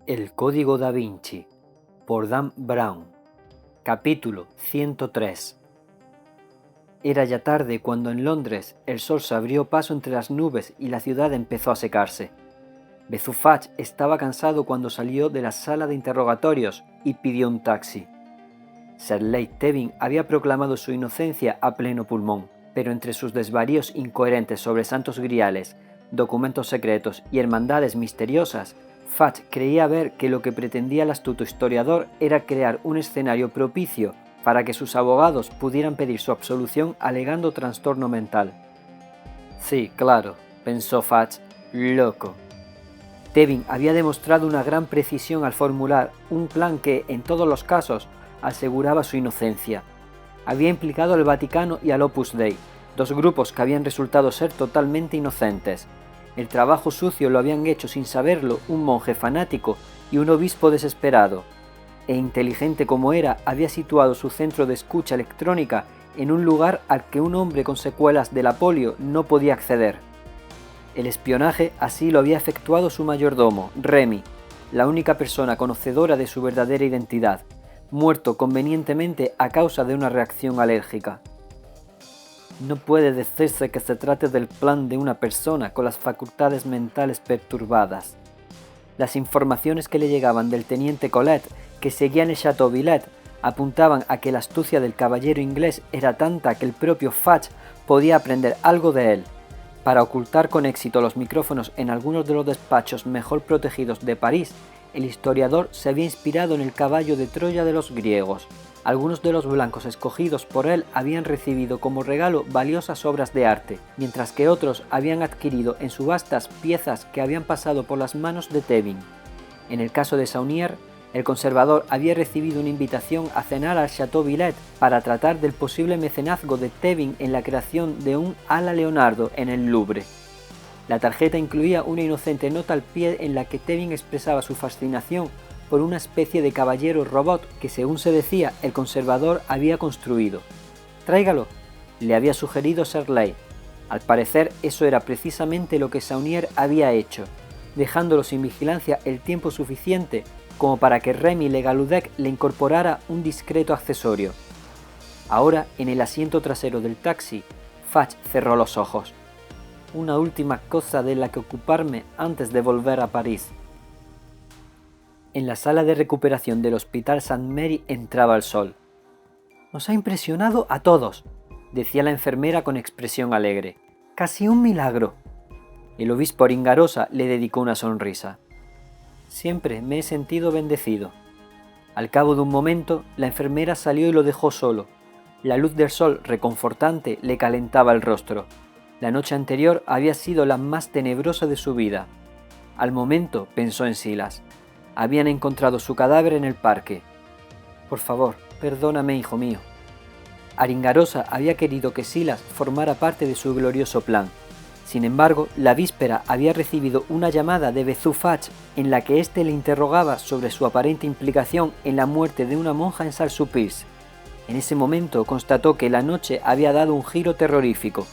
El Código Da Vinci, por Dan Brown. Capítulo 103. Era ya tarde cuando en Londres el sol se abrió paso entre las nubes y la ciudad empezó a secarse. Bezu-Fach estaba cansado cuando salió de la sala de interrogatorios y pidió un taxi. Sir Leigh Tevind había proclamado su inocencia a pleno pulmón, pero entre sus desvaríos incoherentes sobre santos griales, documentos secretos y hermandades misteriosas, Fach creía ver que lo que pretendía el astuto historiador era crear un escenario propicio para que sus abogados pudieran pedir su absolución alegando trastorno mental. Sí, claro, pensó Fach, loco. Tevind había demostrado una gran precisión al formular un plan que, en todos los casos, aseguraba su inocencia. Había implicado al Vaticano y al Opus Dei, dos grupos que habían resultado ser totalmente inocentes. El trabajo sucio lo habían hecho sin saberlo un monje fanático y un obispo desesperado. E inteligente como era, había situado su centro de escucha electrónica en un lugar al que un hombre con secuelas de la polio no podía acceder. El espionaje así lo había efectuado su mayordomo, Remy, la única persona conocedora de su verdadera identidad, muerto convenientemente a causa de una reacción alérgica. No puede decirse que se trate del plan de una persona con las facultades mentales perturbadas. Las informaciones que le llegaban del teniente Colette, que seguía en el Chateau Villette, apuntaban a que la astucia del caballero inglés era tanta que el propio Fach podía aprender algo de él. Para ocultar con éxito los micrófonos en algunos de los despachos mejor protegidos de París, el historiador se había inspirado en el caballo de Troya de los griegos. Algunos de los blancos escogidos por él habían recibido como regalo valiosas obras de arte, mientras que otros habían adquirido en subastas piezas que habían pasado por las manos de Tevind. En el caso de Saunier, el conservador había recibido una invitación a cenar al Chateau Villette para tratar del posible mecenazgo de Tevind en la creación de un ala Leonardo en el Louvre. La tarjeta incluía una inocente nota al pie en la que Tevind expresaba su fascinación por una especie de caballero robot que, según se decía, el conservador había construido. «Tráigalo», le había sugerido Sir Leigh. Al parecer, eso era precisamente lo que Saunier había hecho, dejándolo sin vigilancia el tiempo suficiente como para que Remy Le Gallaudet le incorporara un discreto accesorio. Ahora, en el asiento trasero del taxi, Fach cerró los ojos. Una última cosa de la que ocuparme antes de volver a París. En la sala de recuperación del Hospital St. Mary entraba el sol. «Nos ha impresionado a todos», decía la enfermera con expresión alegre. «Casi un milagro». El obispo Aringarosa le dedicó una sonrisa. «Siempre me he sentido bendecido». Al cabo de un momento, la enfermera salió y lo dejó solo. La luz del sol reconfortante le calentaba el rostro. La noche anterior había sido la más tenebrosa de su vida. Al momento pensó en Silas. Habían encontrado su cadáver en el parque. «Por favor, perdóname, hijo mío». Aringarosa había querido que Silas formara parte de su glorioso plan. Sin embargo, la víspera había recibido una llamada de Bezu-Fach en la que éste le interrogaba sobre su aparente implicación en la muerte de una monja en Saint-Sulpice. En ese momento constató que la noche había dado un giro terrorífico.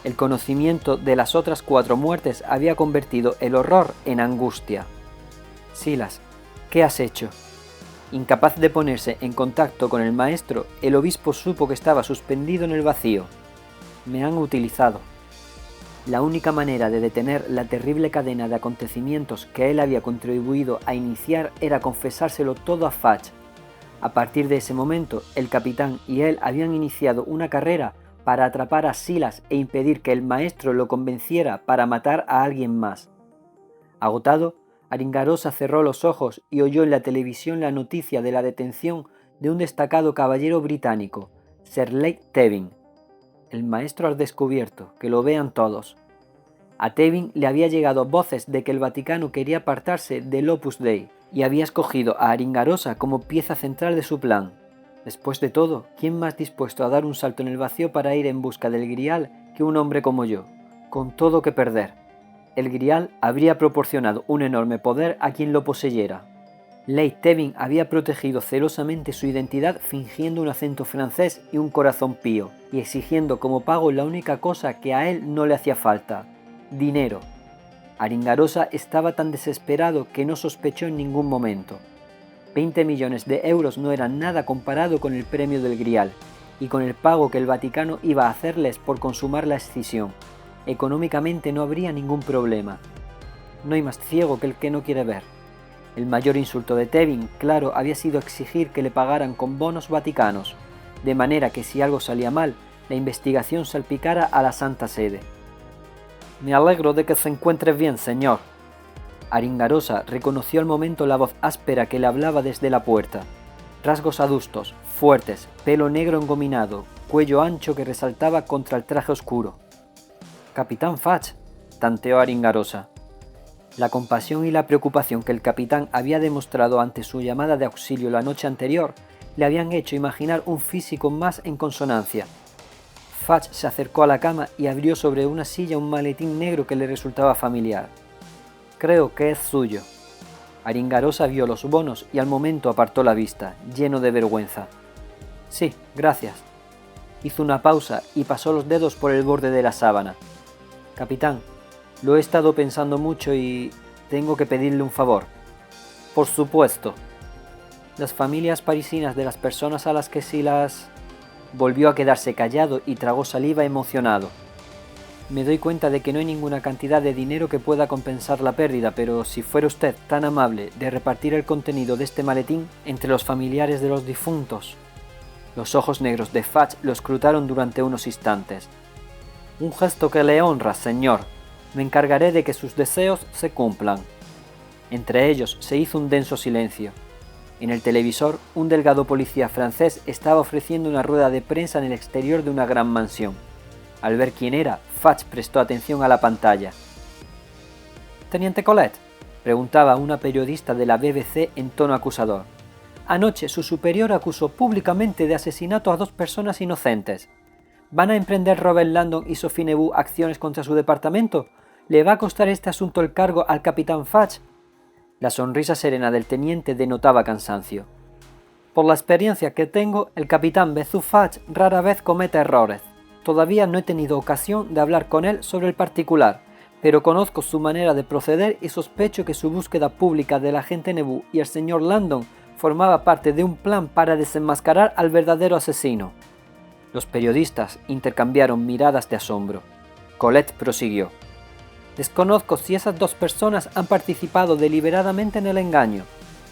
El conocimiento de las otras 4 muertes había convertido el horror en angustia. «Silas, ¿qué has hecho?» Incapaz de ponerse en contacto con el maestro, el obispo supo que estaba suspendido en el vacío. «Me han utilizado». La única manera de detener la terrible cadena de acontecimientos que él había contribuido a iniciar era confesárselo todo a Fach. A partir de ese momento, el capitán y él habían iniciado una carrera para atrapar a Silas e impedir que el maestro lo convenciera para matar a alguien más. Agotado, Aringarosa cerró los ojos y oyó en la televisión la noticia de la detención de un destacado caballero británico, Sir Leigh Tevind. «El maestro al descubierto, que lo vean todos». A Tevind le había llegado voces de que el Vaticano quería apartarse del Opus Dei y había escogido a Aringarosa como pieza central de su plan. Después de todo, ¿quién más dispuesto a dar un salto en el vacío para ir en busca del Grial que un hombre como yo, con todo que perder? El Grial habría proporcionado un enorme poder a quien lo poseyera. Leigh Tevind había protegido celosamente su identidad fingiendo un acento francés y un corazón pío, y exigiendo como pago la única cosa que a él no le hacía falta: dinero. Aringarosa estaba tan desesperado que no sospechó en ningún momento. 20 millones de euros no eran nada comparado con el premio del Grial y con el pago que el Vaticano iba a hacerles por consumar la escisión. Económicamente no habría ningún problema. No hay más ciego que el que no quiere ver. El mayor insulto de Tevin, claro, había sido exigir que le pagaran con bonos vaticanos, de manera que si algo salía mal, la investigación salpicara a la Santa Sede. «Me alegro de que se encuentre bien, señor». Aringarosa reconoció al momento la voz áspera que le hablaba desde la puerta. Rasgos adustos, fuertes, pelo negro engominado, cuello ancho que resaltaba contra el traje oscuro. «Capitán Fudge», tanteó Aringarosa. La compasión y la preocupación que el capitán había demostrado ante su llamada de auxilio la noche anterior le habían hecho imaginar un físico más en consonancia. Fudge se acercó a la cama y abrió sobre una silla un maletín negro que le resultaba familiar. «Creo que es suyo». Aringarosa vio los bonos y al momento apartó la vista, lleno de vergüenza. «Sí, gracias». Hizo una pausa y pasó los dedos por el borde de la sábana. «Capitán, lo he estado pensando mucho y tengo que pedirle un favor». «Por supuesto». «Las familias parisinas de las personas a las que sí las...». Volvió a quedarse callado y tragó saliva emocionado. «Me doy cuenta de que no hay ninguna cantidad de dinero que pueda compensar la pérdida, pero si fuera usted tan amable de repartir el contenido de este maletín entre los familiares de los difuntos». Los ojos negros de Fudge lo escrutaron durante unos instantes. «Un gesto que le honra, señor. Me encargaré de que sus deseos se cumplan». Entre ellos se hizo un denso silencio. En el televisor, un delgado policía francés estaba ofreciendo una rueda de prensa en el exterior de una gran mansión. Al ver quién era, Fudge prestó atención a la pantalla. «Teniente Colette», preguntaba una periodista de la BBC en tono acusador. «Anoche su superior acusó públicamente de asesinato a 2 personas inocentes. ¿Van a emprender Robert Landon y Sophie Neveu acciones contra su departamento? ¿Le va a costar este asunto el cargo al capitán Fudge?» La sonrisa serena del teniente denotaba cansancio. «Por la experiencia que tengo, el capitán Bezu Fudge rara vez comete errores. Todavía no he tenido ocasión de hablar con él sobre el particular, pero conozco su manera de proceder y sospecho que su búsqueda pública del agente Neveu y el señor Landon formaba parte de un plan para desenmascarar al verdadero asesino». Los periodistas intercambiaron miradas de asombro. Colette prosiguió. «Desconozco si esas 2 personas han participado deliberadamente en el engaño.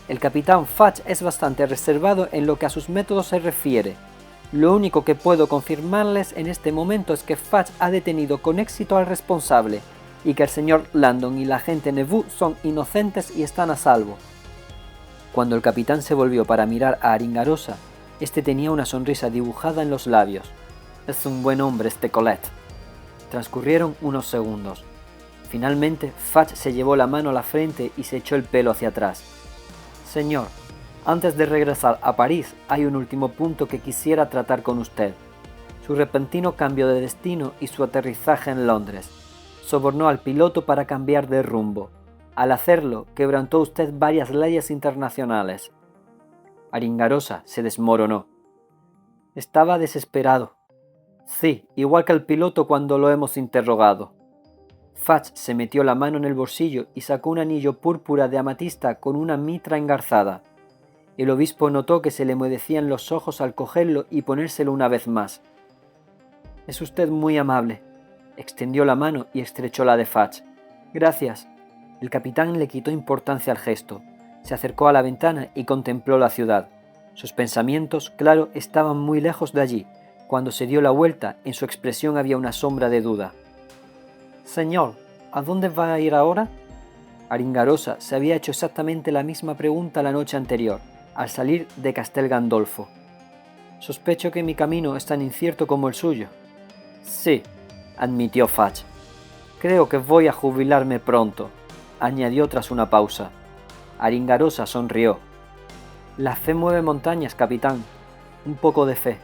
El capitán Fudge es bastante reservado en lo que a sus métodos se refiere. Lo único que puedo confirmarles en este momento es que Fudge ha detenido con éxito al responsable y que el señor Landon y la agente Neveu son inocentes y están a salvo». Cuando el capitán se volvió para mirar a Aringarosa, este tenía una sonrisa dibujada en los labios. «Es un buen hombre este Colette». Transcurrieron unos segundos. Finalmente, Fudge se llevó la mano a la frente y se echó el pelo hacia atrás. «Señor, antes de regresar a París hay un último punto que quisiera tratar con usted. Su repentino cambio de destino y su aterrizaje en Londres. Sobornó al piloto para cambiar de rumbo. Al hacerlo, quebrantó usted varias leyes internacionales». Aringarosa se desmoronó. Estaba desesperado. «Sí, igual que el piloto cuando lo hemos interrogado». Fudge se metió la mano en el bolsillo y sacó un anillo púrpura de amatista con una mitra engarzada. El obispo notó que se le humedecían los ojos al cogerlo y ponérselo una vez más. «Es usted muy amable». Extendió la mano y estrechó la de Fudge. «Gracias». El capitán le quitó importancia al gesto. Se acercó a la ventana y contempló la ciudad. Sus pensamientos, claro, estaban muy lejos de allí. Cuando se dio la vuelta, en su expresión había una sombra de duda. «Señor, ¿a dónde va a ir ahora?» Aringarosa se había hecho exactamente la misma pregunta la noche anterior, al salir de Castel Gandolfo. «Sospecho que mi camino es tan incierto como el suyo». «Sí», admitió Fudge. «Creo que voy a jubilarme pronto», añadió tras una pausa. Aringarosa sonrió. «La fe mueve montañas, capitán. Un poco de fe».